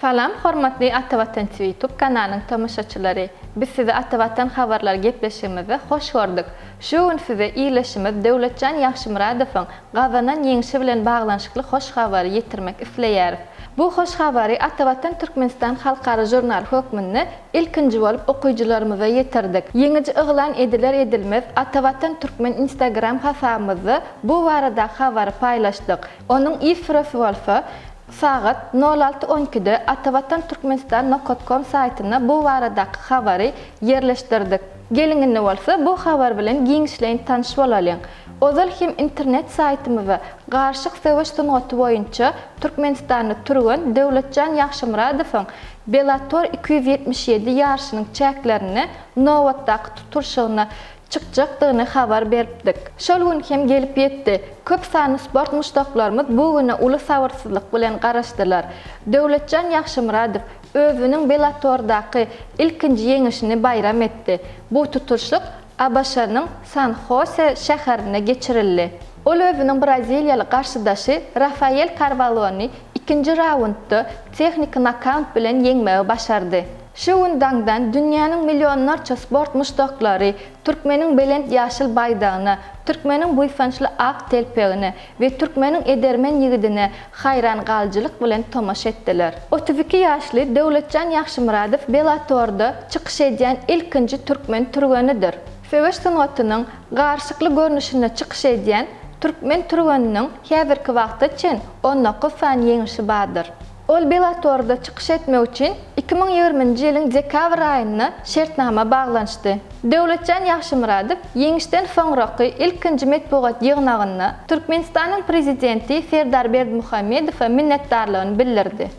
Salam, hormatly Atavatan TV YouTube kanalının tamaşaçıları. Biz size Atavatan habarlar gepleşimizi hoş gördük. Şu gün size iyileşimiz Döwletjan Ýagşymyradowyň Gazanan ýeňişi bilen baglanşykly hoş habary ýetirmek isleýär. Bu hoş habary Atavatan Türkmenistan Halkara jurnal hökmünde ilkinji bolup okuyucularymyza ýetirdik. Ýeňiji yglan ediler edilmez Atavatan Türkmen Instagram hasabymyzda bu barada habary paýlaşdyk. Onuň ismini bolsa saat 06:12'de atavatan-turkmenistan.com saytyna bu baradaky habary ýerleşdirdik. Gelinginde bolsa bu habar bilen giňişleň tanyş bolalyň. Ozal hem internet saytymyza garşyk söwüş sunugaty boýunça Türkmenistanyň turgan Döwletjan Ýagşymyradowyň Bellator 277 ýarşynyň çäklerini nowatdaky tuturşygyna çıkacakdygyny habar beripdik. Şol gün hem gelip ýetdi. Köp sany sport muşdaklarymyz bu güne uly sabyrsyzlyk bilen garaşdylar. Döwletjan Ýagşymyradow özüniň Bellatordaky ilkinji ýeňişini bayram etdi. Bu tuturşlyk Abaşanyň San Jose şäherine geçirildi. Ol özüniň Braziliýaly garşydaşy Rafael Carvalhony ikinji raundda tehnik knockout bilen ýeňmegi başardy. Şu gündäňden dünýäniň milyonlarça sport muşdaklary Türkmeniň belend ýaşyl baydagyna, Türkmeniň buýfançly ak telpegine we Türkmeniň edermen ýigidine haýran galjylyk bilen tomaşa etdiler. 32 ýaşly Döwletjan Ýagşymyradow Bellatorda çykyş edýän ilkinji türkmen turganydyr. Söwüş sunugatynyň garşykly görnüşine çykyş edýän türkmen turganynyň häzirki wagtdaçyn 19 fan ýeňişi bardyr. Ol Bellatorda çykyş etmek üçin 2020-nji ýylyň dekabr aýyna şertnama baglanşdy. Döwletjan Ýagşymyradow ýeňişden soňraky ilkinji medpugat ýygnagyna Türkmenistanyň prezidenti Serdar Berdimuhammedow minnetdarlygyny bildirdi.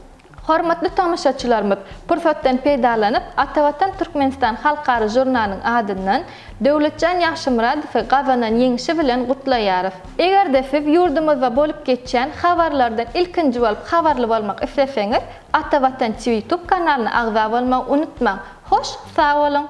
Hormatly tamaşaçylarymyz, pursatdan peýdalanyp Atavatan Türkmenistan Halkara jurnalynyň adyndan Döwletjan Ýagşymyradowy gazanan ýeňişi bilen gutlaýarys. Eger-de siz ýurdumyzda bolup geçýän habarlardan ilkinji bolup habarly bolmak isleseňiz, Atavatan TV YouTube kanalyna agza bolmagy unutmaň. Hoş, sag bolun.